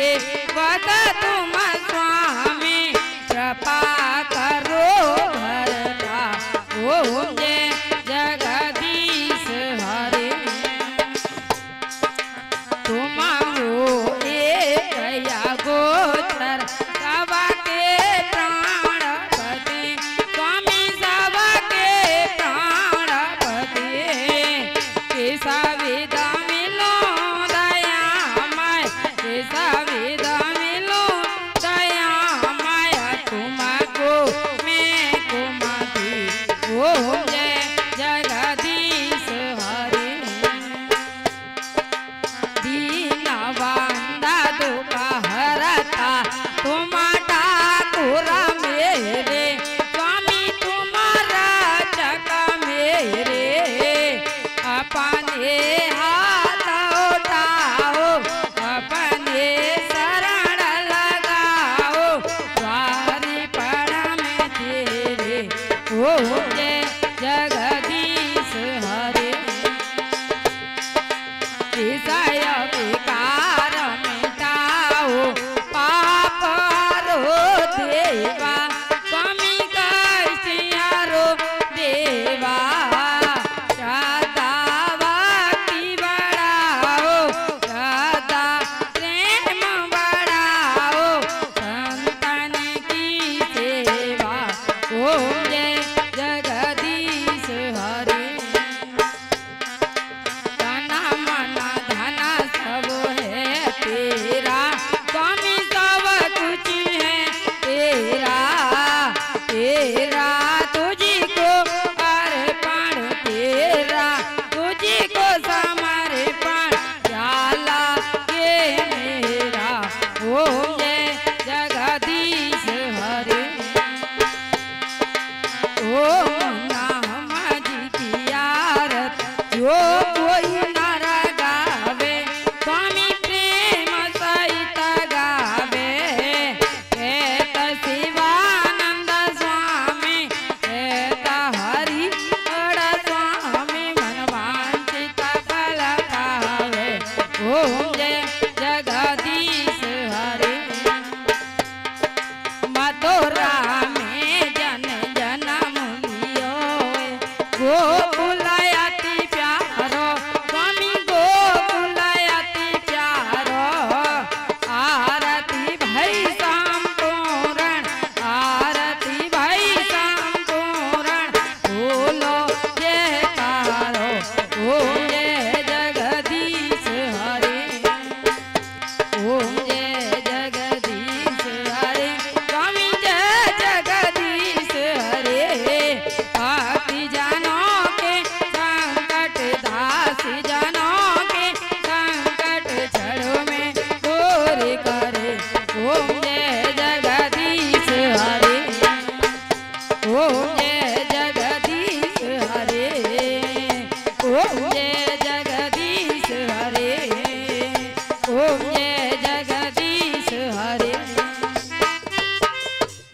सेवक तुम स्वामी कृपा करो भरता ओम जय जगदीश हरे। तुम हो एक या गोचर सबके प्राणपति स्वामी सबके प्राणपति कैसा विदा मिलो दयामय कैसा विदा मिलो दयामय तुमको मैं कुमति ओम जय जगदीश हरे। दीनबंधु दुख हरता तुम ठाकुर मेरे स्वामी तुम रक्षक मेरे अपने हाथ उठाओ अपने शरण लगाओ द्वारी पड़ में तेरे ओम जय जगदीश हरे। विषय विकार मिटाओ पाप रो देवा स्वामी कैसियारो देवा सदा भक्ति बढ़ाओ सदा प्रेम बढ़ाओ संतन की सेवा ओम जय जगदीश हरे। तन मन धन सब है तेरा स्वामी सब कुछ है तेरा तेरा तुझको अर्पण तेरा तुझको समर्पण प्याला ये मेरा ओम जय जगदीश हरे। ओम नाम जी की आरत जो कोई नर गावे स्वामी प्रेम सहित गावे कहत शिवानंद स्वामी कहत हरि बड़ स्वामी मन वांछित फल पावे ओम जय जगदीश हरे। मथुरा में जन जनम लियो गोकुल अति प्यारो स्वामी गोकुल अति प्यारो आरती भई संपूर्ण आरती भई संपूर्ण बोलो जयकारो ओम जय जगदीश हरे। ओम जय जगदीश हरे स्वामी जय जगदीश हरे। भक्ति जनों के संकट दासी जनों के संकट छड़ों में दूर करे ओम जय जगदीश हरे। ओम जय जगदीश हरे ओम जय जगदीश हरे ओम जय जगदीश हरे।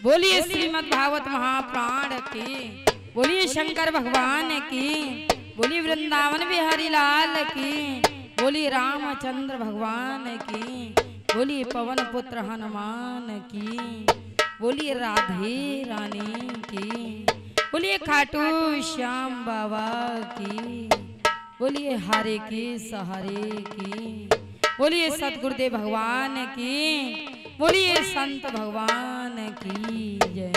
बोलिए श्रीमद् भागवत महापुराण की बोलिए शंकर भगवान की बोलिए वृंदावन बिहारी लाल की बोलिए रामचंद्र भगवान की बोलिए पवन पुत्र हनुमान की बोलिए राधे रानी की बोलिए खाटू श्याम बाबा की बोलिए हरे के सहारे की बोलिए सतगुरुदेव भगवान की बोलिए संत भगवान की जय।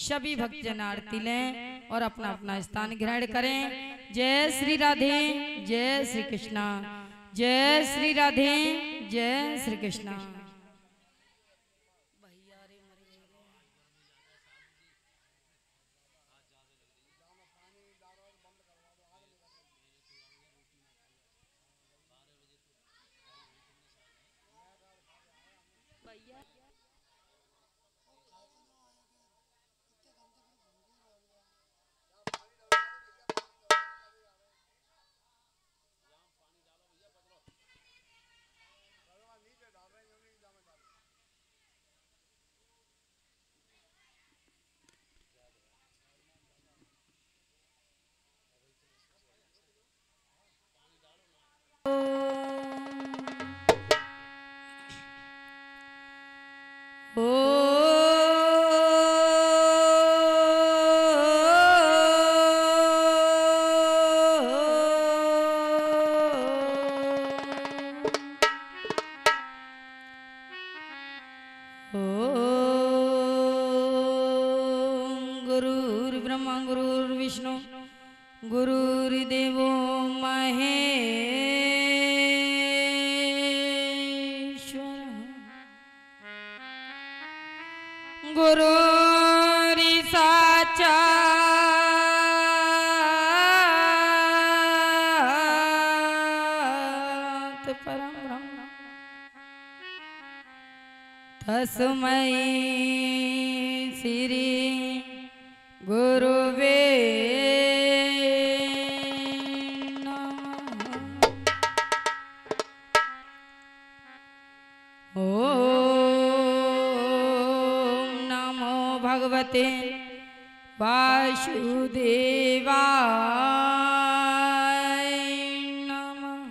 सभी भक्तजन आरती लें और अपना अपना स्थान ग्रहण करें। जय श्री राधे जय श्री कृष्णा जय श्री राधे जय श्री कृष्णा। ओ गुरुर्ब्रह्मा गुरुर्विष्णु गुरुर्देवो महेश्वर गुरुरि साक्षात् परम ब्रह्म तस्मै श्री गुरुवे नमः। ओम नमो भगवते वासुदेवाय नमः।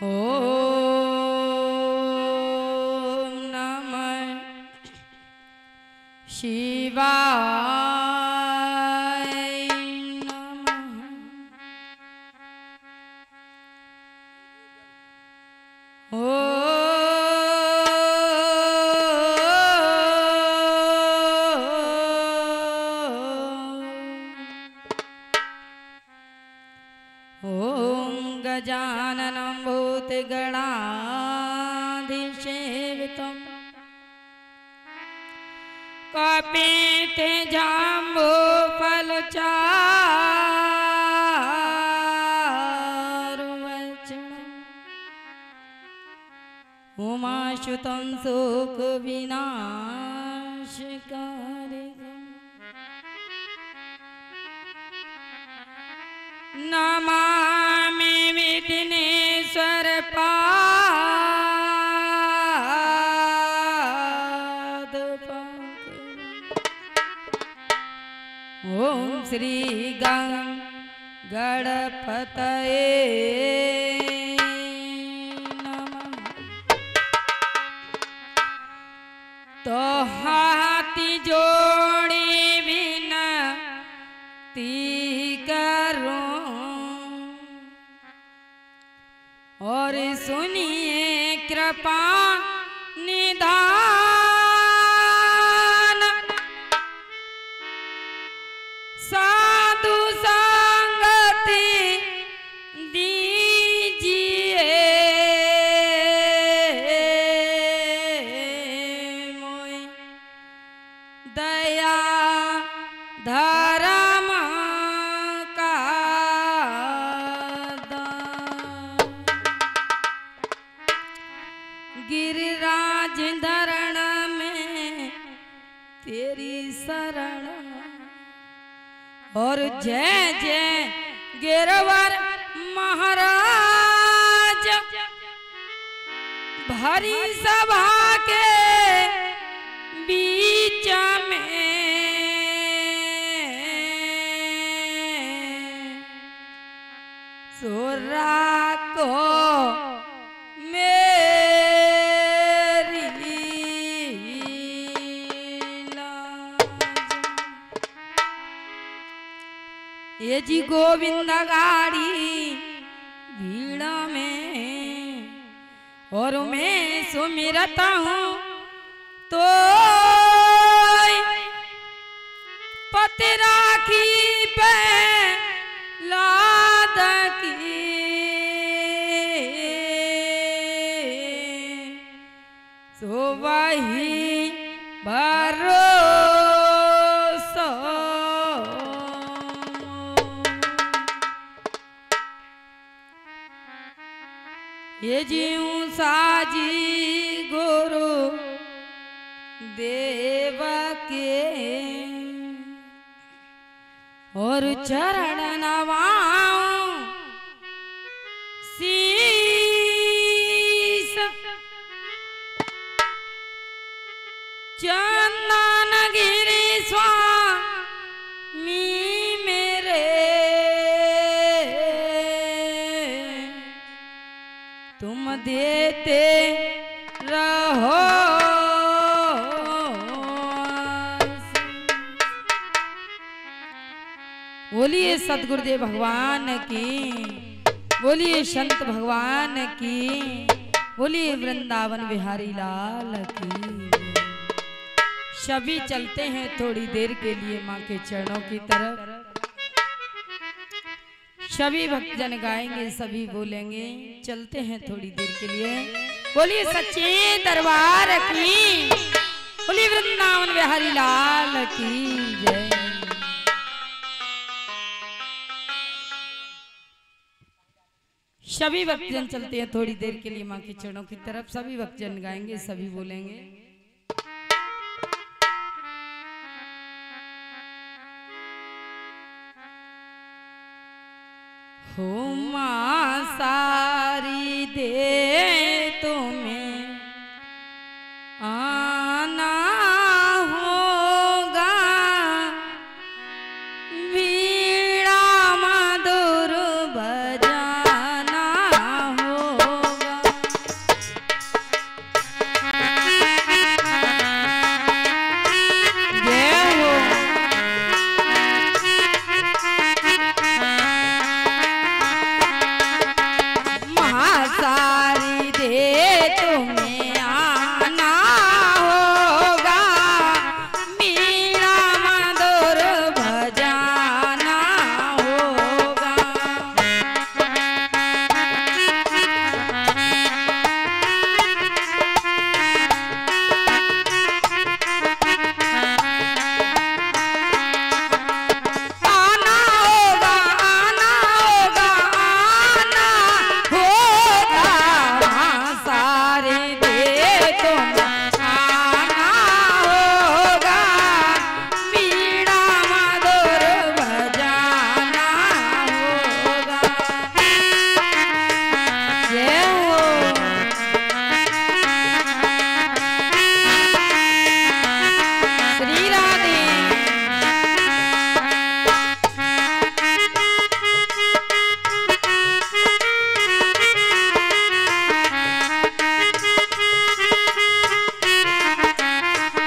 ओम नमः शिवाय नमः। ओम गजाननं भूतगणाधिसेवितं कपिते जाम्बूफलचारुवचनम् उमासुतं शोकविनाशकारिणम् नमामि विघ्नेश्वर पादपङ्कजम्। ओम श्री गणपतये नमः। तो हाथी जोड़ी विनती करो और सुनिए कृपा निधान साधु संगति दीजिए मोय दया धर्म का दान। गिरिराज धरण में तेरी शरण और जय जय गिरवर महाराज। भरी सभा के बीच में सुरा को ये जी गोविंद गाड़ी भीड़ में और मैं सुमिरता हूँ तो पति राखी पे लाद की सो वही भरोसा। ये जीऊं साजी गुरु देव के और चरण नवाऊं शीस चंदन गिरी स्वामी मेरे तुम देते रहो। बोलिए सतगुरुदेव भगवान की, बोलिए संत भगवान की, बोलिए वृंदावन बिहारी लाल की। सभी चलते हैं थोड़ी देर के लिए माँ के चरणों की तरफ। सभी भक्तजन गाएंगे, सभी बोलेंगे, चलते हैं थोड़ी देर के लिए। बोलिए सच्चे दरबार की, बोलिए वृंदावन बिहारी लाल की जय। सभी भक्तजन चलते हैं थोड़ी देर के लिए माँ के चरणों की तरफ। सभी भक्तजन गाएंगे, सभी बोलेंगे। हो माँ सारी दे तुम्हें आना होगा, वीणा मधुर बजाना होगा। जय हो। सारी दे तुम्हें आना होगा, मीरा मधुर भजाना होगा। आना होगा, आना होगा, आना होगा। सारे दे तुम आना होगा, वीणा मधुर बजाना होगा। जय हो। श्री राधे।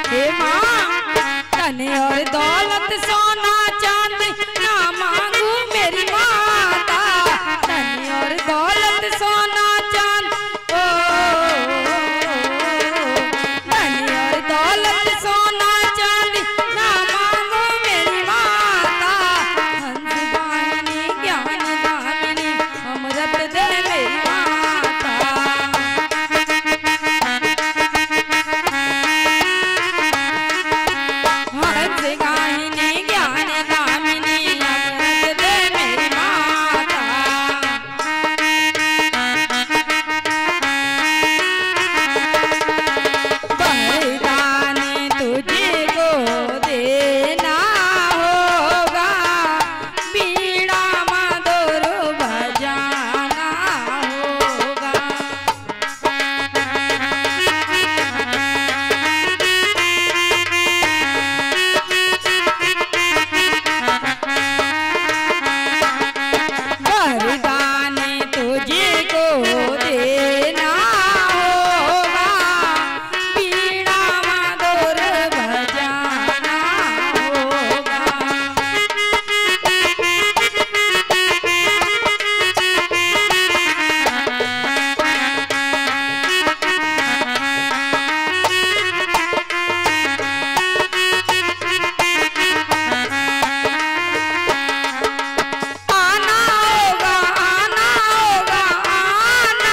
हे माँ, धन और दौलत सोना चांदी ना मांगू मेरी माता। धन और दौलत सोना चांदी, ओ धन और दौलत सोना चांदी ना मांगू मेरी माता। हंस वाहिनी ज्ञान दामिनी अमृत दे मेरी माता। हंस गाहिनी ज्ञान दामिनी अमृत दे मेरी माता। बलिदान तुझको देना होगा, वीणा मधुर बजाना होगा। बलिदान तुझको देना होगा, वीणा मधुर बजाना होगा। आना होगा, आना होगा, आना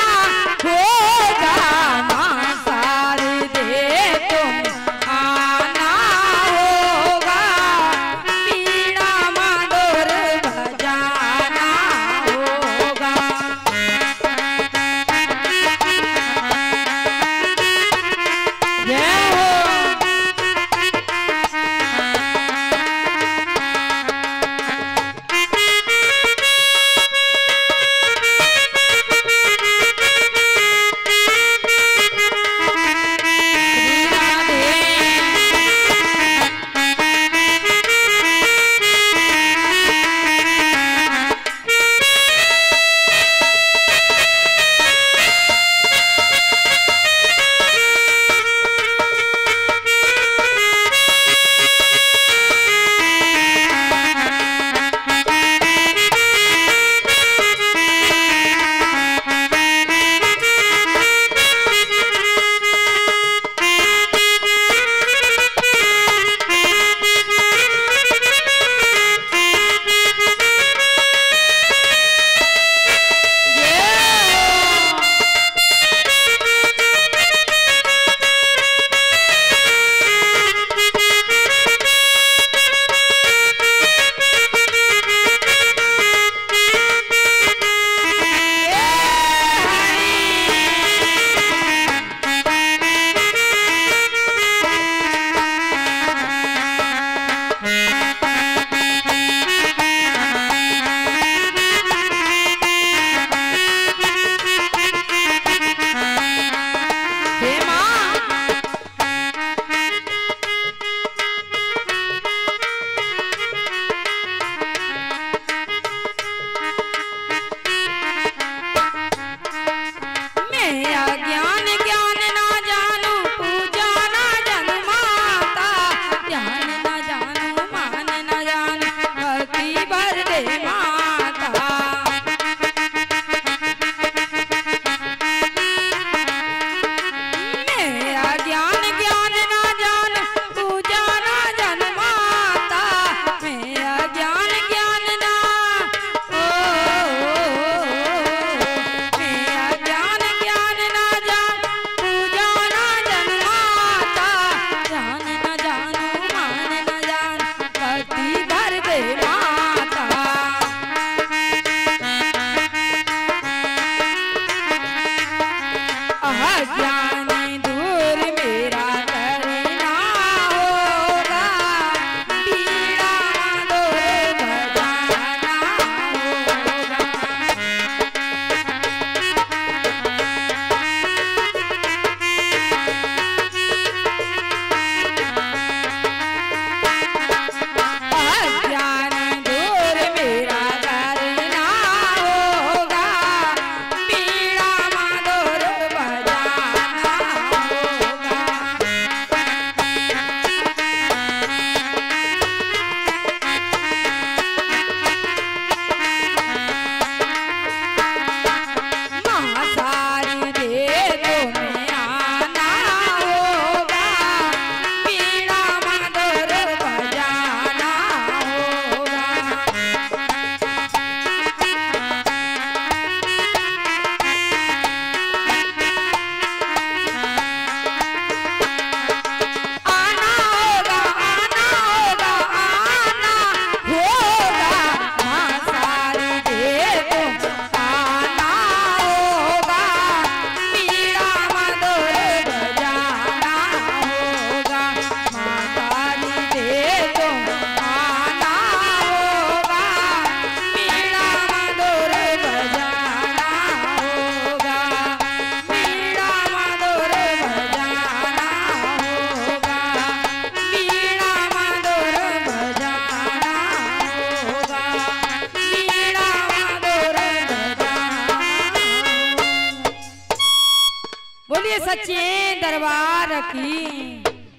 बोलिए सच्चे दरबार की,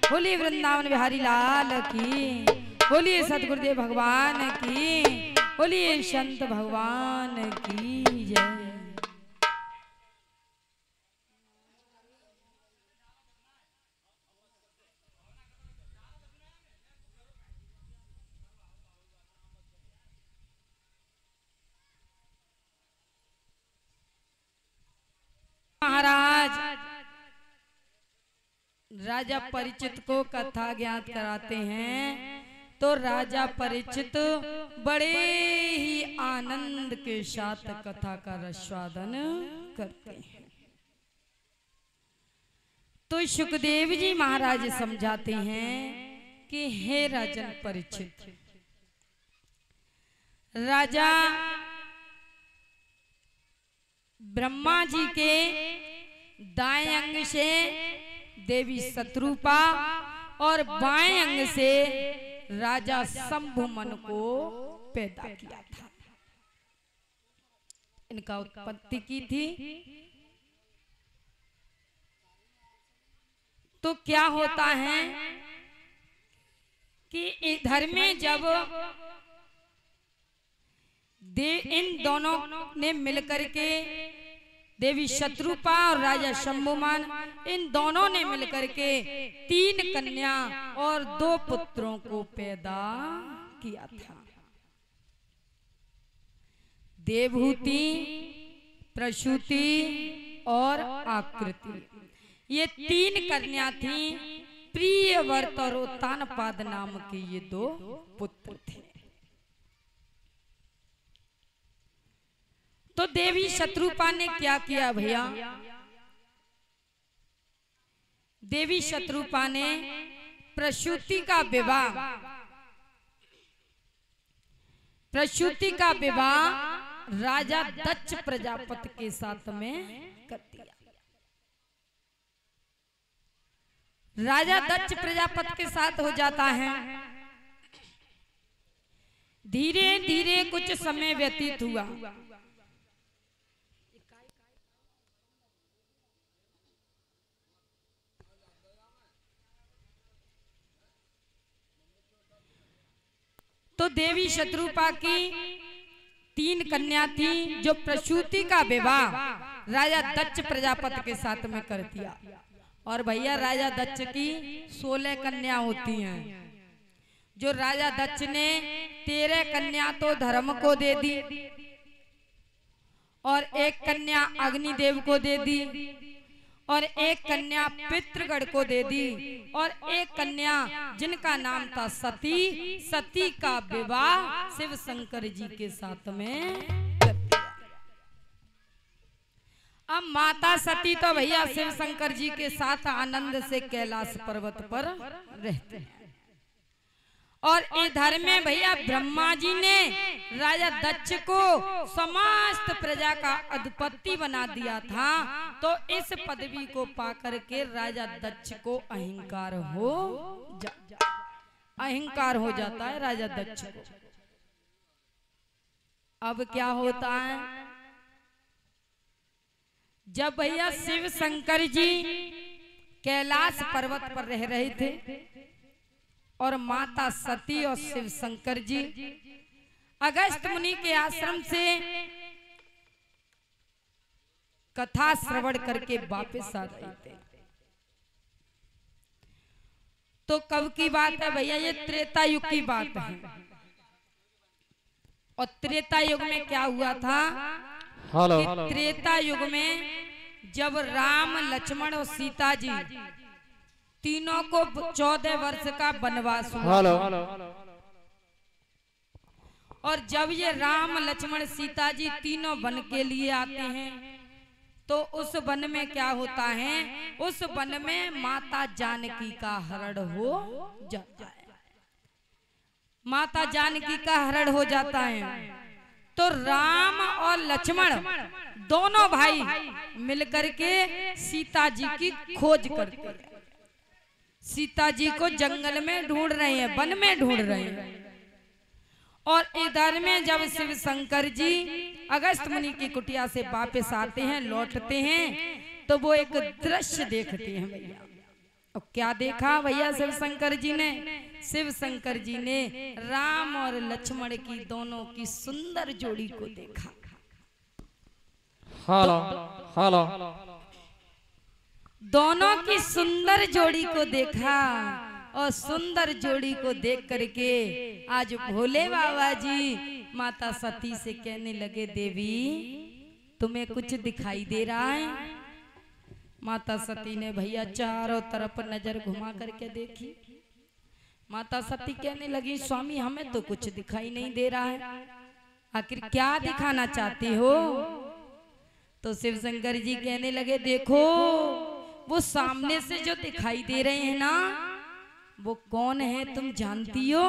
बोलिए वृंदावन बिहारी लाल की, बोलिए सतगुरुदेव भगवान की, बोलिए संत भगवान की जय। महाराज राजा परिचित को कथा ज्ञात कराते हैं, तो राजा परिचित बड़े ही आनंद के साथ कथा का रसास्वादन करते हैं। तो सुखदेव जी महाराज समझाते हैं कि हे राजन परिचित, राजा ब्रह्मा जी के दाएं अंग से देवी शत्रुपा और बाएं अंग से राजा शंभुमन को पैदा किया था। इनका उत्पत्ति की थी। तो क्या होता है कि इधर में जब इन दोनों ने मिलकर के देवी शत्रुपा और राजा शंभुमन, इन दोनों ने मिलकर के 3 कन्या और 2 पुत्रों को पैदा किया था। देवहूति, प्रसूति और आकृति, ये 3 कन्या थी। प्रियव्रत और उत्तानपाद नाम के ये 2 पुत्र थे। तो देवी शत्रुपा ने क्या किया भैया? देवी शत्रुपा ने प्रसूति का विवाह राजा दक्ष प्रजापति के साथ में कर दिया। राजा दक्ष प्रजापति के साथ हो जाता है। धीरे धीरे कुछ समय व्यतीत हुआ। तो देवी शत्रुपा की 3 कन्या थी, जो प्रसूति का विवाह राजा दक्ष प्रजापति के साथ में कर दिया। और भैया राजा दक्ष की 16 कन्या होती हैं, जो राजा दक्ष ने 13 कन्या तो धर्म को दे दी और 1 कन्या अग्निदेव को दे दी और 1 कन्या पितृगढ़ को दे दी और 1 कन्या जिनका नाम था सती, सती का विवाह शिव शंकर जी के साथ में कर दिया। अब माता सती तो भैया शिव शंकर जी के साथ आनंद से कैलाश पर्वत पर रहते हैं। और इधर में भैया ब्रह्मा जी ने राजा दक्ष को समस्त प्रजा का अधिपति बना दिया था। तो इस पदवी को पाकर के राजा दक्ष को अहंकार हो जाता है राजा दक्ष को। अब क्या होता है, जब भैया शिव शंकर जी कैलाश पर्वत पर रह रहे थे और माता सती और शिव शंकर जी अगस्त मुनि के आश्रम से कथा श्रवण करके वापस आ रहे थे। तो कब की बात है भैया? ये त्रेता युग की बात है। और त्रेता युग में क्या हुआ था कि त्रेता युग में जब राम, लक्ष्मण और सीता जी तीनों को 14 वर्ष का वनवास हुआ। और जब ये राम, लक्ष्मण, सीता जी तीनों वन के लिए आते हैं, तो उस वन में क्या होता है, उस वन में माता जानकी का हरण हो जाता है। माता जानकी का हरण हो जाता है। तो राम और लक्ष्मण दोनों भाई मिलकर के सीता जी की खोज करते हैं। सीता जी को जंगल में ढूंढ रहे हैं, वन में ढूंढ रहे हैं। और इधर में जब शिव शंकर जी अगस्त मुनि की कुटिया से वापस आते हैं, लौटते हैं, तो वो एक दृश्य देखती हैं भैया। और क्या देखा भैया शिव शंकर जी ने? शिव शंकर जी ने राम और लक्ष्मण की दोनों की सुंदर जोड़ी को देखा। हेलो हेलो, दोनों की सुंदर जोड़ी को देखा और सुंदर जोड़ी को देख करके आज भोले बाबा जी माता सती से कहने लगे, देवी तुम्हें कुछ दिखाई दे रहा है? माता सती ने भैया चारों तरफ नजर घुमा करके देखी। माता सती कहने लगी, स्वामी हमें तो कुछ दिखाई नहीं दे रहा है, आखिर क्या दिखाना चाहती हो? तो शिव शंकर जी कहने लगे, देखो वो सामने से जो दिखाई दे रहे हैं ना, वो कौन है तुम जानती हो?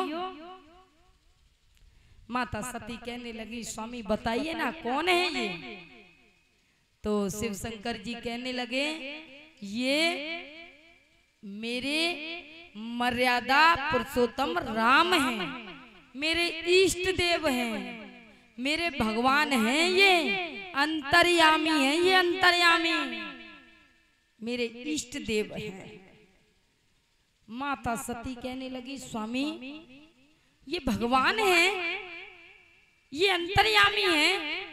माता सती कहने लगी, स्वामी बताइए ना कौन है ये? तो शिव शंकर जी कहने लगे, ये मेरे मर्यादा पुरुषोत्तम राम हैं, मेरे इष्ट देव हैं, मेरे भगवान हैं, ये अंतर्यामी हैं, ये अंतर्यामी मेरे इष्ट देव हैं। माता सती कहने लगी, स्वामी ये भगवान हैं, ये अंतर्यामी हैं?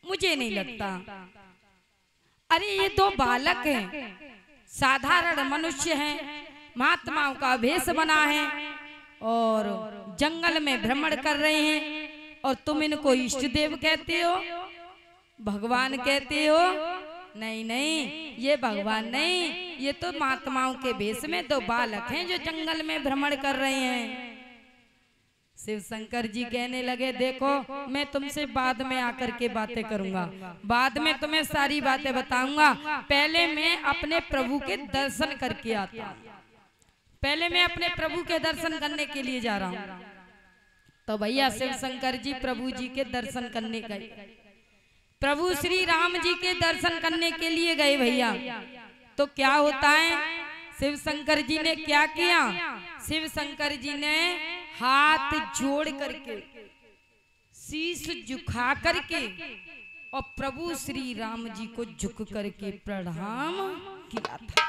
मुझे नहीं लगता। अरे ये दो बालक हैं, साधारण मनुष्य हैं, महात्माओं का भेष बना है और जंगल में भ्रमण कर रहे हैं, और तुम इनको इष्ट देव कहते हो, भगवान कहते हो? नहीं नहीं, ये भगवान नहीं, ये तो महात्माओं के भेष में दो बालक हैं जो जंगल में भ्रमण कर रहे हैं। शिव शंकर जी कहने लगे, देखो मैं तुमसे बाद में आकर के बातें करूंगा, बाद में तुम्हें सारी बातें बताऊंगा, पहले मैं अपने प्रभु के दर्शन करके आता हूं, पहले मैं अपने प्रभु के दर्शन करने के लिए जा रहा हूं। तो भैया शिव शंकर जी प्रभु जी के दर्शन करने गए, प्रभु श्री राम जी के दर्शन करने के लिए गए भैया। तो क्या होता है, शिव शंकर जी ने क्या किया? शिव शंकर जी ने हाथ जोड़ करके, शीश झुका करके और प्रभु श्री राम जी को झुक करके प्रणाम किया था,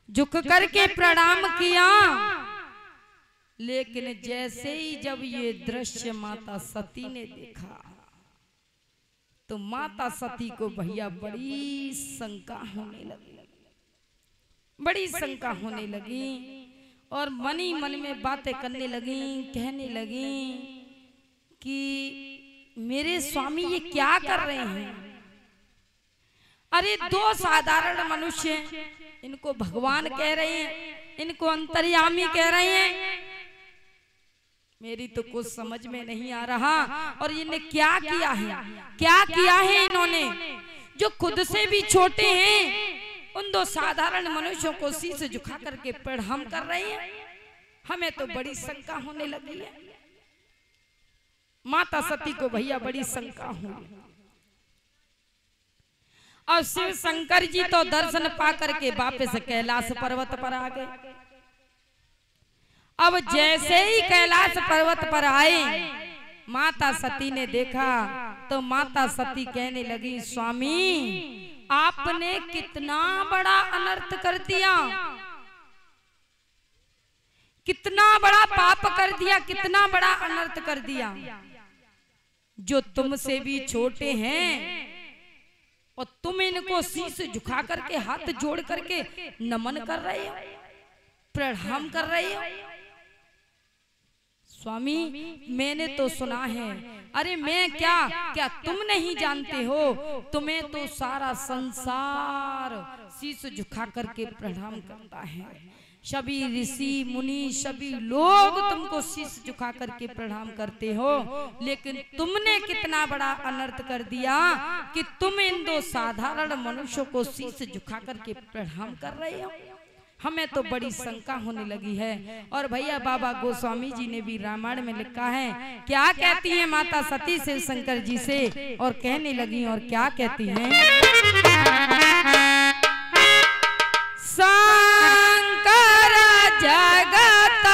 झुक करके प्रणाम किया। लेकिन जैसे ही जब ये दृश्य माता सती ने देखा, तो माता सती को भैया बड़ी शंका होने लगी, बड़ी शंका होने लगी, और मन ही मन में बातें करने लगी, कहने लगी कि मेरे स्वामी ये क्या कर रहे हैं? अरे दो साधारण मनुष्य हैं, इनको भगवान कह रहे हैं, इनको अंतर्यामी कह रहे हैं, मेरी तो कुछ समझ में नहीं आ रहा। और इन्हें क्या किया है, क्या किया है इन्होंने, जो खुद से भी छोटे हैं, उन दो साधारण मनुष्यों को शीश झुका करके प्रणाम कर रहे हैं? हमें तो बड़ी शंका होने लगी है। माता सती को भैया बड़ी शंका हुई, और शिव शंकर जी तो दर्शन पा करके वापस कैलाश पर्वत पर आ गए। अब जैसे ही कैलाश पर्वत पर आए, माता सती ने देखा, तो माता सती कहने लगी, स्वामी आपने कितना बड़ा अनर्थ कर दिया, कितना बड़ा पाप कर दिया, कितना बड़ा अनर्थ कर दिया। जो तुमसे भी छोटे हैं और तुम इनको शीश झुका करके हाथ जोड़ करके नमन कर रहे हो, प्रणाम कर रहे हो। स्वामी मैंने तो सुना है, अरे मैं क्या क्या तुम नहीं जानते हो, तुम्हें तो सारा संसार शीश झुका करके प्रणाम करता है, सभी ऋषि मुनि सभी लोग तुमको शीश झुका करके प्रणाम करते हो, लेकिन तुमने कितना बड़ा अनर्थ कर दिया कि तुम इन दो साधारण मनुष्यों को शीश झुका करके प्रणाम कर रहे हो। हमें तो बड़ी शंका होने लगी है। और भैया बाबा गोस्वामी जी ने भी रामायण में लिखा है, क्या कहती हैं माता सती शिव शंकर जी से, और कहने लगी, और क्या कहती हैं, शंकर जगत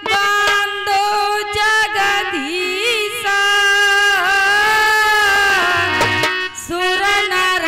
बंधु जगदीश सुर नर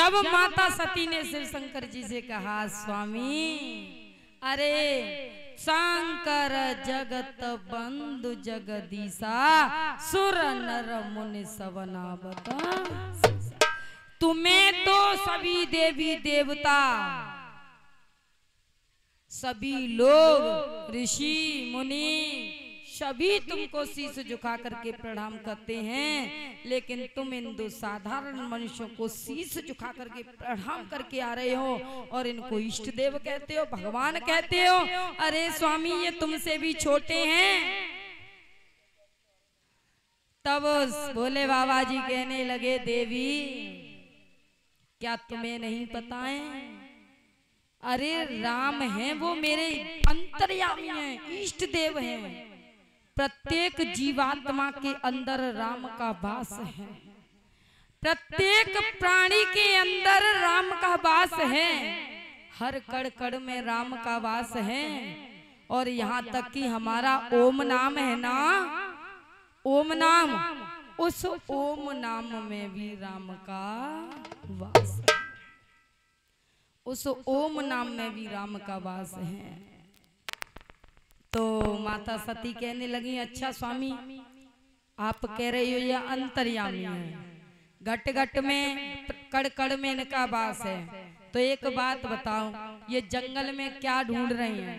जब माता सती ने शिव शंकर जी से कहा, स्वामी अरे शंकर जगत बंधु जगदीशा सुर नर मुनि सवना बता, तुम्हें तो सभी देवी देवता सभी लोग ऋषि मुनि सभी तुमको शीश झुका करके प्रणाम करते हैं, लेकिन तुम इन दो साधारण मनुष्यों को शीश झुका करके प्रणाम करके आ रहे हो और इनको इष्ट देव कहते हो, भगवान कहते हो। अरे स्वामी ये तुमसे भी छोटे हैं। तब भोले बाबा जी कहने लगे, देवी क्या तुम्हें नहीं पता है? अरे राम हैं वो मेरे अंतर्यामी हैं, इष्ट देव हैं। प्रत्येक जीवात्मा के अंदर राम का वास है, प्रत्येक प्राणी के अंदर राम का वास है, हर कण कण में राम का वास है। और यहाँ तक कि हमारा ओम नाम है ना, ओम नाम, उस ओम नाम में भी राम का वास है, उस ओम नाम में भी राम का वास है। तो माता सती कहने लगी, अच्छा स्वामी आप कह रही हो ये अंतर्यामी है, घट घट में कड़ कड़ में इनका वास है, तो एक बात बताओ ये जंगल में क्या ढूंढ रही हैं?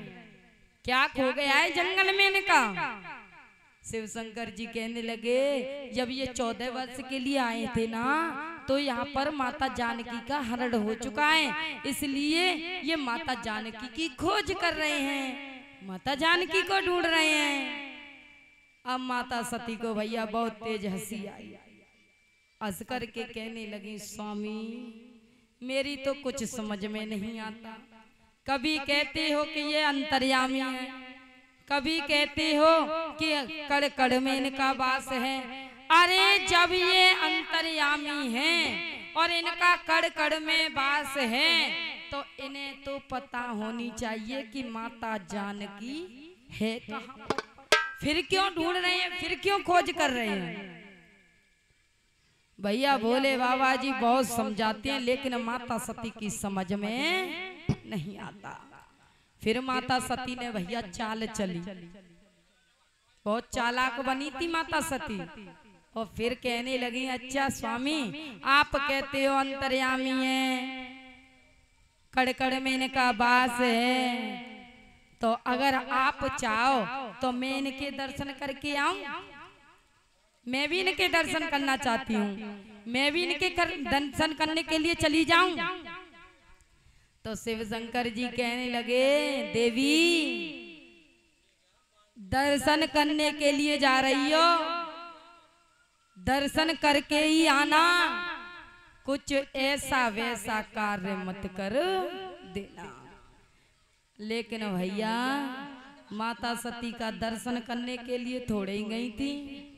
क्या खो गया है जंगल में इनका? शिव शंकर जी कहने लगे, जब ये 14 वर्ष के लिए आए थे ना, तो यहाँ पर माता जानकी का हरण हो चुका है, इसलिए ये माता जानकी की खोज कर रहे हैं, माता जानकी को ढूंढ रहे हैं। अब माता सती को भैया बहुत तेज हंसी आई, हंस करके कहने लगी, स्वामी मेरी तो कुछ समझ में नहीं आता। कभी कहते हो कि ये अंतर्यामी है, कभी कहते हो कि कड़ कड़ में इनका वास है। अरे जब ये अंतर्यामी हैं और इनका कड़ कड़ में वास है, तो इन्हें तो पता होनी चाहिए कि माता जानकी है कहाँ। फिर क्यों ढूंढ रहे हैं, फिर क्यों खोज कर रहे हैं? भैया भोले बाबा जी बहुत समझाते हैं, लेकिन माता सती की समझ में नहीं आता। फिर माता सती ने भैया चाल चली, बहुत चालाक बनी थी माता सती, और फिर कहने लगी, अच्छा स्वामी आप कहते हो अंतर्यामी है, कड़कड़ में इनका वास है, तो अगर आप चाहो तो मैं इनके दर्शन करके आऊं? मैं भी इनके दर्शन करना चाहती हूँ, मैं भी इनके दर्शन करने के लिए चली जाऊं। तो शिव शंकर जी कहने लगे, देवी दर्शन करने के लिए जा रही हो, दर्शन करके ही आना, कुछ ऐसा वैसा कार्य मत कर देना। लेकिन भैया माता सती का दर्शन करने के लिए थोड़े ही गई थी,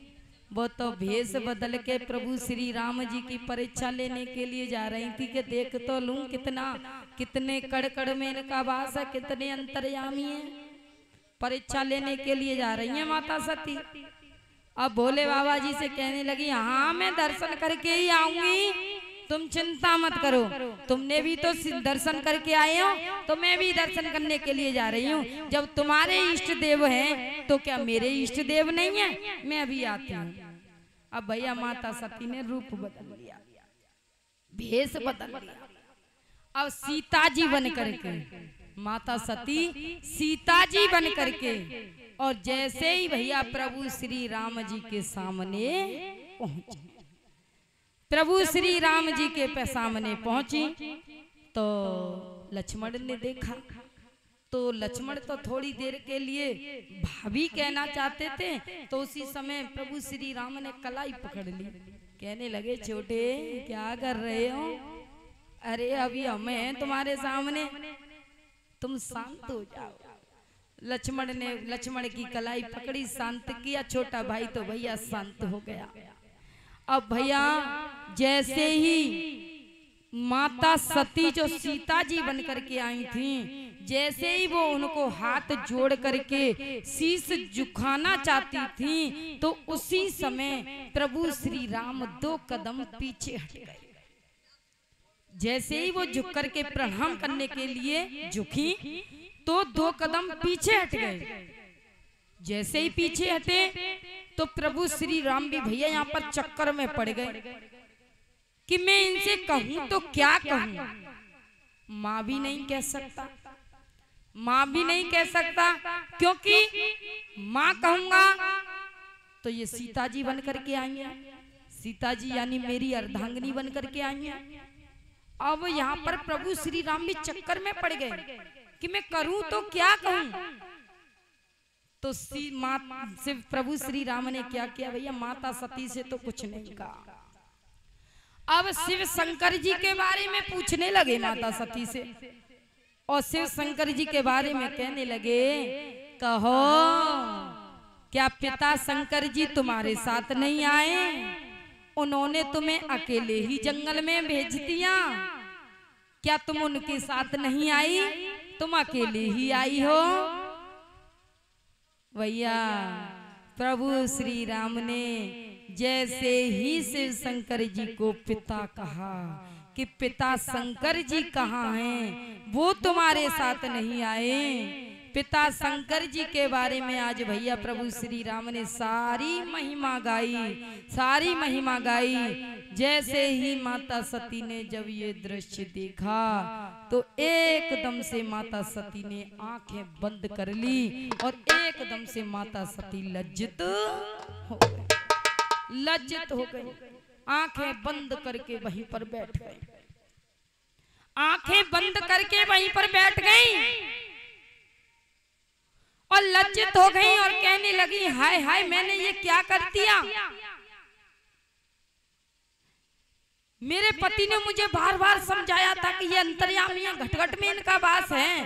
वो तो भेष बदल के प्रभु श्री राम जी की परीक्षा लेने के लिए जा रही थी कि देख तो लूं कितने कड़ में इनका वास है, कितने अंतर्यामी है। परीक्षा लेने के लिए जा रही है माता सती। अब भोले बाबा जी से कहने लगी, हाँ मैं दर्शन करके ही आऊंगी, तुम चिंता मत करो, तुमने भी तो दर्शन करके आए हो, तो मैं भी दर्शन करने के लिए जा रही हूँ। जब तुम्हारे इष्ट देव हैं तो क्या मेरे इष्ट देव नहीं है? मैं अभी आती हूँ। अब भैया माता सती ने रूप बदल लिया, भेष बदल लिया। अब सीता जी बन करके, माता सती सीता जी बन करके, और जैसे ही भैया प्रभु श्री राम जी के सामने पहुंची, प्रभु श्री राम जी के सामने पहुंची, तो लक्ष्मण ने देखा, तो लक्ष्मण तो थोड़ी देर के लिए भाभी कहना चाहते थे, तो उसी समय प्रभु श्री राम ने कलाई पकड़ ली। कहने लगे, छोटे क्या कर रहे हो? अरे अभी हम हैं तुम्हारे सामने, तुम शांत हो जाओ। लक्ष्मण ने लक्ष्मण की कलाई पकड़ी, शांत किया। छोटा भाई तो भैया शांत हो गया। अब भैया जैसे ही माता सती जो सीता जी बन करके आई थी, जैसे ही वो उनको हाथ जोड़ करके शीश झुकाना चाहती थी, तो उसी समय प्रभु श्री राम 2 कदम पीछे हट गए। जैसे ही वो झुक करके प्रणाम करने के लिए झुकी तो 2 कदम पीछे हट गए। जैसे ही पीछे हटे तो प्रभु श्री राम भी भैया यहाँ पर चक्कर में पड़ गए कि मैं इनसे कहूं तो क्या कहूं। माँ भी नहीं कह सकता, माँ भी नहीं कह सकता, क्योंकि माँ कहूंगा तो ये सीता जी बन करके आएंगे, सीता जी यानी मेरी अर्धांगिनी बन करके आएंगे। अब यहाँ पर प्रभु श्री राम भी चक्कर में पड़ गए कि मैं करूं तो क्या कहूं। तो सिर्फ प्रभु श्री राम ने क्या किया भैया, माता सती से तो कुछ नहीं कहा। अब शिव शंकर जी के बारे में पूछने लगे माता सती से, और शिव शंकर जी के बारे में कहने लगे, कहो क्या पिता शंकर जी तुम्हारे साथ नहीं आए? उन्होंने तुम्हें अकेले ही जंगल में भेज दिया, क्या तुम उनके साथ नहीं आई, तुम अकेले ही आई हो? भैया प्रभु श्री राम ने जैसे ही शिव शंकर जी को पिता कहा कि पिता शंकर जी कहाँ हैं, वो तुम्हारे साथ नहीं आए। पिता शंकर जी के बारे में आज भैया प्रभु श्री राम ने सारी महिमा गाई, सारी महिमा गाई। जैसे ही माता सती ने जब ये दृश्य देखा तो एकदम से माता सती ने आंखें बंद कर ली और एकदम से माता सती लज्जित हो गई, लज्जित हो गई। आंखें बंद करके वहीं पर बैठ गई, आंखें बंद करके वहीं पर बैठ गई और लज्जित हो गई और कहने लगी, हाय हाय मैंने ये क्या कर दिया। मेरे पति ने मुझे बार बार समझाया था कि ये अंतर्यामी घटघट में इनका वास है,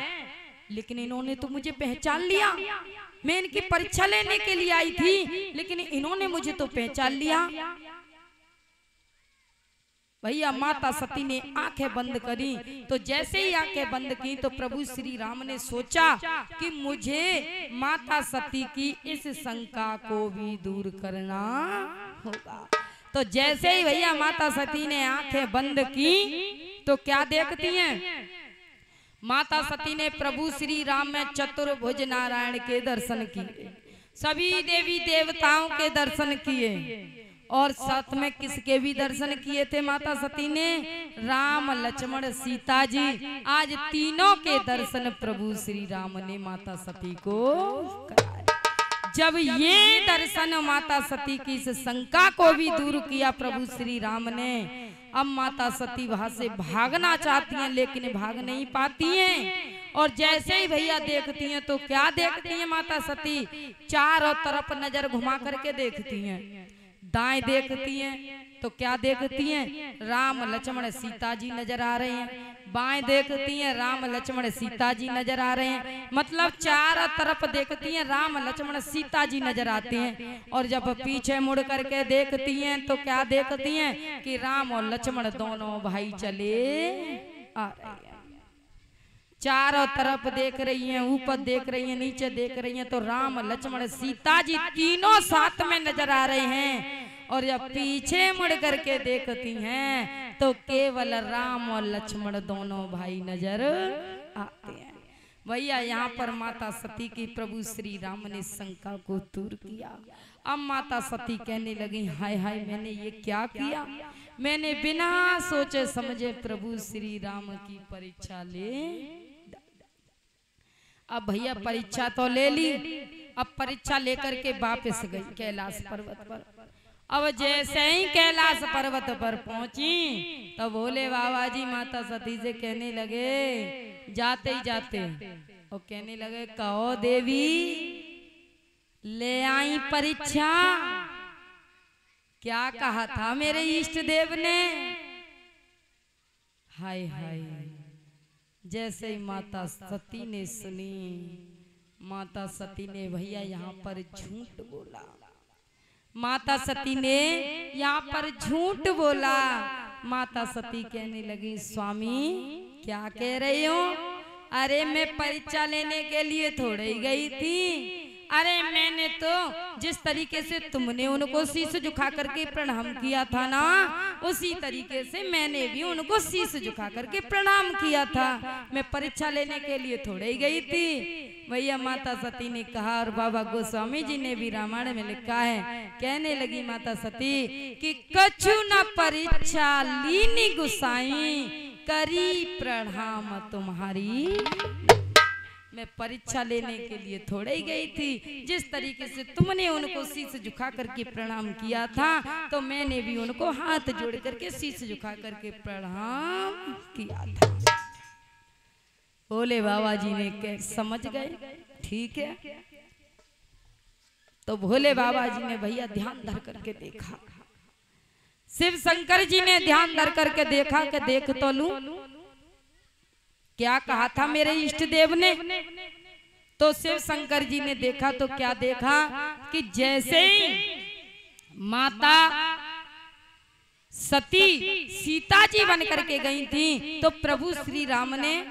लेकिन इन्होंने तो मुझे पहचान लिया। मैं इनकी परीक्षा लेने के लिए आई थी, लेकिन इन्होंने मुझे तो पहचान लिया। भैया माता सती ने आंखें बंद करी, तो जैसे ही आंखें बंद की तो प्रभु श्री राम ने सोचा कि मुझे माता सती की इस शंका को भी दूर करना होगा। तो जैसे ही भैया माता सती ने आंखें बंद की तो क्या देखती हैं, माता सती ने प्रभु श्री राम में चतुर्भुज नारायण के दर्शन किए, सभी देवी देवताओं के दर्शन किए, और साथ में किसके भी दर्शन किए थे माता सती ने, राम लक्ष्मण सीता जी। आज तीनों के दर्शन प्रभु श्री राम ने माता सती को कराए। जब ये दर्शन माता सती की इस शंका को भी दूर किया प्रभु श्री राम ने, अब माता सती वहां से भागना चाहती हैं लेकिन भाग नहीं पाती हैं। और जैसे ही भैया देखती हैं तो क्या देखती हैं माता सती, चारों तरफ नजर घुमा करके देखती हैं। दाएं देखती हैं तो क्या देखती हैं, राम लक्ष्मण सीता जी नजर आ रहे हैं। बाएं देखती हैं, राम लक्ष्मण सीता जी नजर आ रहे हैं। मतलब चारों तरफ देखती हैं, राम लक्ष्मण सीता जी नजर आते हैं। और जब पीछे मुड़ करके देखती हैं तो क्या देखती हैं कि राम और लक्ष्मण दोनों भाई चले आ रहे हैं। चारों तरफ देख रही हैं, ऊपर देख रही हैं, नीचे देख रही हैं, तो राम लक्ष्मण सीता जी तीनों साथ में नजर आ रहे हैं। और जब पीछे मुड़ करके देखती हैं तो केवल राम और लक्ष्मण दोनों भाई नजर आते हैं। भैया यहाँ पर माता सती की प्रभु श्री राम ने शंका को दूर किया। अब माता सती कहने लगी, हाय हाय मैंने ये क्या किया, मैंने बिना सोचे समझे प्रभु श्री राम की परीक्षा ले। अब भैया परीक्षा तो ले ली, अब परीक्षा लेकर के वापस गई कैलाश पर्वत पर। अब जैसे ही कैलाश पर्वत पर पहुंची तो भोले बाबा जी माता सती से कहने लगे, जाते ही जाते और कहने लगे, कहो देवी ले आई परीक्षा, क्या कहा था मेरे इष्ट देव ने। हाय हाय जैसे ही माता सती ने सुनी, माता सती ने भैया यहाँ पर झूठ बोला, माता सती ने यहाँ पर झूठ बोला। माता सती कहने लगी, स्वामी क्या कह रहे हो, अरे मैं परीक्षा लेने के लिए थोड़े ही गई थी, अरे मैंने तो जिस तरीके से तुमने उनको शीश झुका करके प्रणाम किया था ना, उसी तरीके से मैंने भी उनको शीश झुका करके प्रणाम किया था। मैं परीक्षा लेने के लिए थोड़े ही गई थी भैया। माता सती ने कहा, और बाबा गोस्वामी जी ने भी रामायण में लिखा है, कहने लगी माता सती कि कछु न परीक्षा लीनी गुसाई, करी प्रणाम तुम्हारी। मैं परीक्षा लेने के लिए थोड़े ही गई थी, जिस तरीके से तुमने उनको शीश झुका करके प्रणाम किया था, तो मैंने भी उनको हाथ जोड़ करके शीश झुका करके प्रणाम किया था। बोले बाबा जी ने समझ गए, ठीक है। तो भोले बाबा जी ने भैया ध्यान धर करके देखा, शिव शंकर जी ने ध्यान धर करके देखा कि देख तो लूं क्या कहा था मेरे इष्ट देव ने। तो शिव शंकर जी ने देखा तो क्या देखा कि जैसे ही माता सती सीता जी बन करके गई थी, तो प्रभु श्री राम ने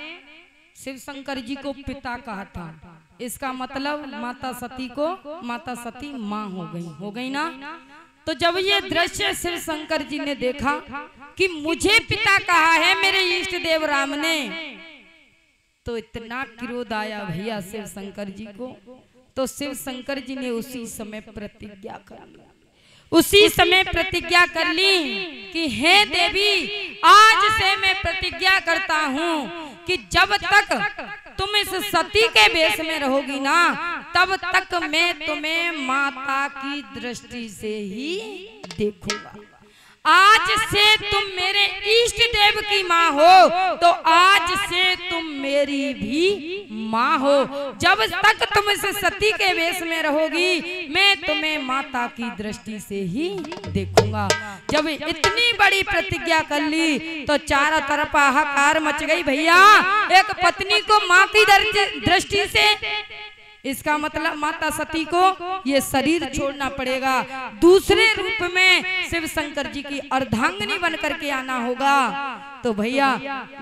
शिव शंकर जी को पिता कहा था। इसका मतलब माता सती को, माता सती माँ हो गई ना। तो जब ये दृश्य शिव शंकर जी ने देखा कि मुझे पिता कहा है मेरे इष्ट देव राम ने, तो इतना क्रोध आया भैया शिव शंकर जी को। तो शिव शंकर जी ने उसी समय प्रतिज्ञा कर ली, उसी समय प्रतिज्ञा कर ली कि हे देवी, आज से मैं प्रतिज्ञा करता हूँ कि जब तक तुम इस सती के वेश में रहोगी ना, तब तक मैं तुम्हें माता की दृष्टि से ही देखूंगा। आज से तुम मेरे इष्ट देव की माँ हो, तो आज से तुम मेरी भी माँ हो। जब तक तुम इस सती के वेश में रहोगी, मैं तुम्हें माता की दृष्टि से ही देखूंगा। जब इतनी बड़ी प्रतिज्ञा कर ली, तो चारों तरफ हाहाकार मच गई भैया। एक पत्नी को माँ की दृष्टि से, इसका मतलब माता सती को ये शरीर छोड़ना पड़ेगा, दूसरे रूप में शिव शंकर जी की अर्धांगिनी बन करके आना होगा। तो भैया,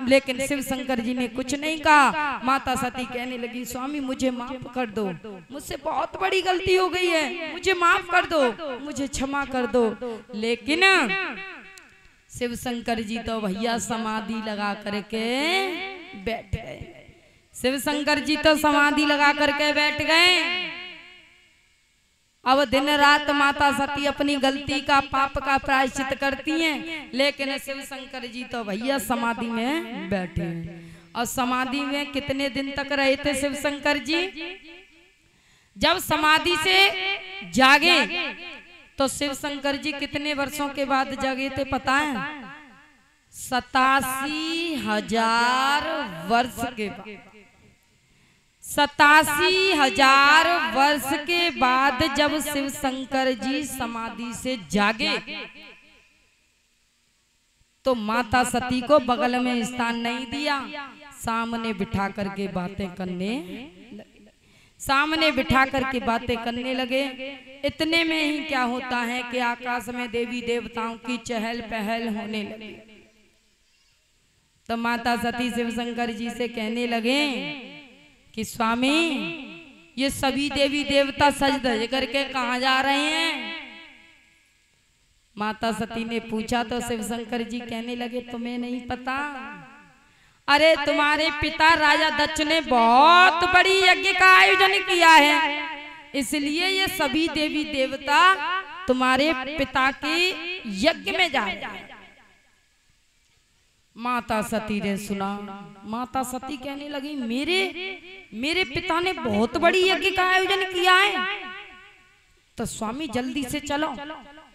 लेकिन शिव शंकर जी ने कुछ नहीं कहा। माता सती कहने लगी, स्वामी मुझे माफ कर दो, मुझसे बहुत बड़ी गलती हो गई है, मुझे माफ कर दो, मुझे क्षमा कर दो। लेकिन शिव शंकर जी तो भैया समाधि लगा करके बैठ गए। शिव शंकर जी तो समाधि लगा करके बैठ गए। अब दिन रात माता सती अपनी गलती का, पाप का प्रायश्चित करती हैं, लेकिन शिव शंकर जी तो भैया समाधि में बैठे हैं। और समाधि में कितने दिन तक रहे थे शिव शंकर जी? जब समाधि से जागे तो शिव शंकर जी कितने वर्षों के बाद जागे थे पता है? 87,000 वर्ष के बाद। 87,000 वर्ष के बाद जब शिव शंकर जी समाधि से जागे, तो माता सती को बगल में स्थान नहीं दिया, सामने बिठा करके बातें करने, सामने बिठा करके बातें करने लगे। इतने में ही क्या होता है कि आकाश में देवी देवताओं की चहल पहल होने लगी। तो माता सती शिव शंकर जी से कहने लगे कि स्वामी, ये सभी देवी देवता सज धज करके कहाँ जा रहे हैं? माता सती ने पूछा तो शिव शंकर जी कहने लगे, तुम्हें नहीं पता? अरे तुम्हारे पिता राजा दक्ष ने बहुत बड़ी यज्ञ का आयोजन किया है, इसलिए ये सभी देवी देवता तुम्हारे पिता के यज्ञ में जा रहे हैं। माता सती ने सुना। माता सती कहने लगी, मेरे पिता ने बहुत बड़ी यज्ञ का आयोजन किया है, तो स्वामी जल्दी से चलो,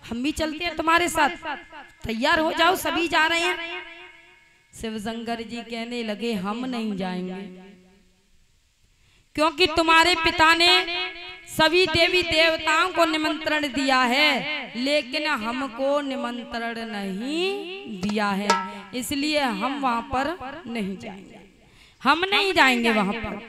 हम भी चलते हैं तुम्हारे साथ, तैयार हो जाओ, सभी जा रहे हैं। शिव शंकर जी कहने लगे, हम नहीं जाएंगे, क्योंकि तुम्हारे पिता ने सभी देवी देवताओं को निमंत्रण दिया है, लेकिन हमको निमंत्रण नहीं दिया है, इसलिए हम वहां पर नहीं जाएंगे, हम नहीं जाएंगे वहां पर।